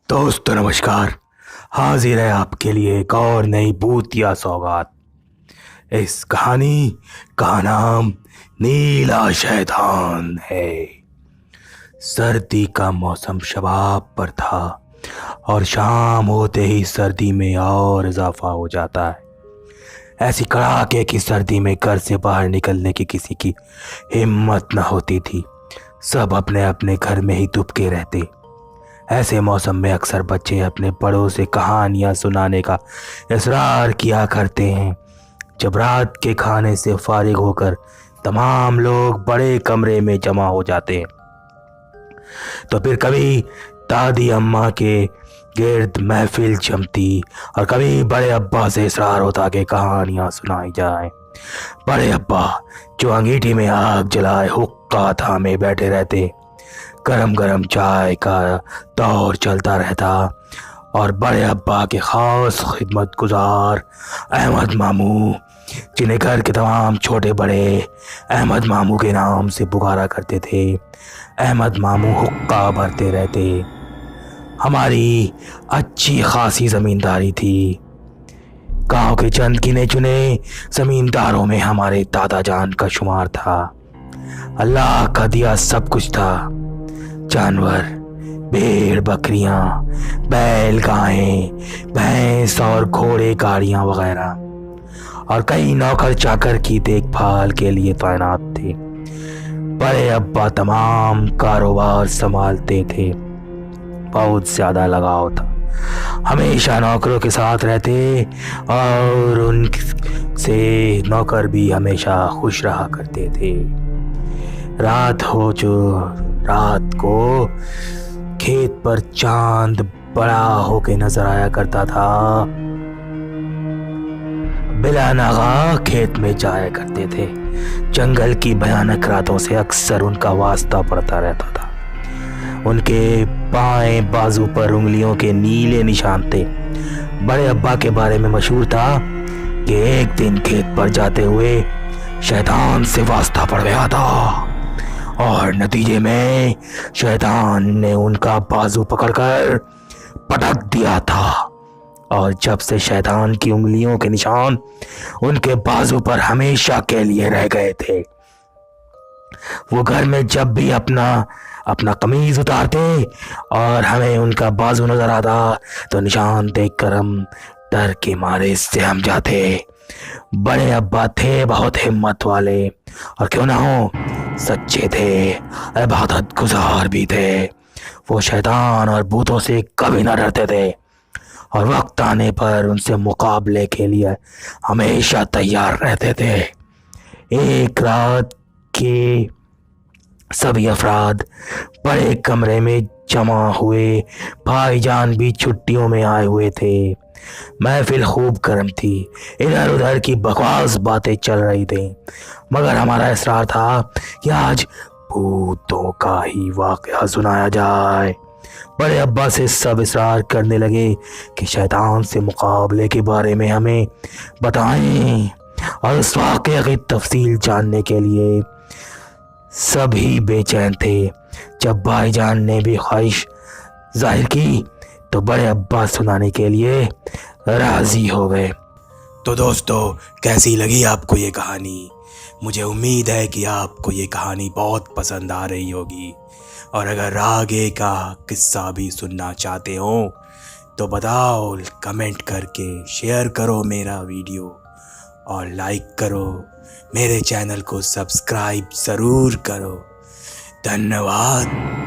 दोस्तों नमस्कार। हाजिर है आपके लिए एक और नई भूतिया सौगात। इस कहानी का नाम नीला शैतान है। सर्दी का मौसम शबाब पर था और शाम होते ही सर्दी में और इजाफा हो जाता है। ऐसी कड़ाके की सर्दी में घर से बाहर निकलने की किसी की हिम्मत न होती थी। सब अपने अपने घर में ही दुबके रहते। ऐसे मौसम में अक्सर बच्चे अपने बड़ों से कहानियां सुनाने का इसरार किया करते हैं। जब रात के खाने से फारिग होकर तमाम लोग बड़े कमरे में जमा हो जाते हैं तो फिर कभी दादी अम्मा के गिर्द महफिल जमती और कभी बड़े अब्बा से इसरार होता कि कहानियां सुनाई जाए। बड़े अब्बा जो अंगीठी में आग जलाए हुक्का थामे बैठे रहते, गरम गरम चाय का दौर चलता रहता और बड़े अब्बा के खास खिदमत गुजार अहमद मामू, जिन्हें घर के तमाम छोटे बड़े अहमद मामू के नाम से पुकारा करते थे, अहमद मामू हुक्का भरते रहते। हमारी अच्छी खासी ज़मींदारी थी। गांव के चंद गिने चुने ज़मींदारों में हमारे दादा जान का शुमार था। अल्लाह का दिया सब कुछ था। जानवर, भेड़ बकरियां, बैल गायें, भैंस और घोड़े गाड़ियां वगैरह और कई नौकर चाकर की देखभाल के लिए तैनात थे। बड़े अब्बा तमाम कारोबार संभालते थे। बहुत ज्यादा लगाव था। हमेशा नौकरों के साथ रहते और उनसे नौकर भी हमेशा खुश रहा करते थे। रात को खेत पर चांद बड़ा होके नजर आया करता था। बिला नागा खेत में जाया करते थे। जंगल की भयानक रातों से अक्सर उनका वास्ता पड़ता रहता था। उनके बाएं बाजू पर उंगलियों के नीले निशान थे। बड़े अब्बा के बारे में मशहूर था कि एक दिन खेत पर जाते हुए शैतान से वास्ता पड़ गया था और नतीजे में शैतान ने उनका बाजू पकड़कर पटक दिया था। और जब से शैतान की उंगलियों के निशान उनके बाजू पर हमेशा के लिए रह गए थे। वो घर में जब भी अपना कमीज उतारते और हमें उनका बाजू नजर आता तो निशान देखकर हम डर के मारे सहम जाते। बड़े अब्बा थे बहुत हिम्मत वाले और क्यों ना हो सच्चे थे, इबादत गुजार भी थे। वो शैतान और भूतों से कभी न डरते थे और वक्त आने पर उनसे मुकाबले के लिए हमेशा तैयार रहते थे। एक रात के सभी अफराद बड़े कमरे में जमा हुए। भाईजान भी छुट्टियों में आए हुए थे। महफिल खूब गर्म थी। इधर उधर की बकवास बातें चल रही थी, मगर हमारा इसरार था कि आज भूतों का ही वाकया सुनाया जाए। बड़े अब्बा से सब इसरार करने लगे कि शैतान से मुकाबले के बारे में हमें बताएं और उस वाकये की तफसील जानने के लिए सभी बेचैन थे। जब भाईजान ने भी ख्वाहिश जाहिर की तो बड़े अब्बा सुनाने के लिए राजी हो गए। तो दोस्तों, कैसी लगी आपको ये कहानी? मुझे उम्मीद है कि आपको ये कहानी बहुत पसंद आ रही होगी। और अगर आगे का किस्सा भी सुनना चाहते हो तो बताओ, कमेंट करके शेयर करो मेरा वीडियो और लाइक करो। मेरे चैनल को सब्सक्राइब ज़रूर करो। धन्यवाद।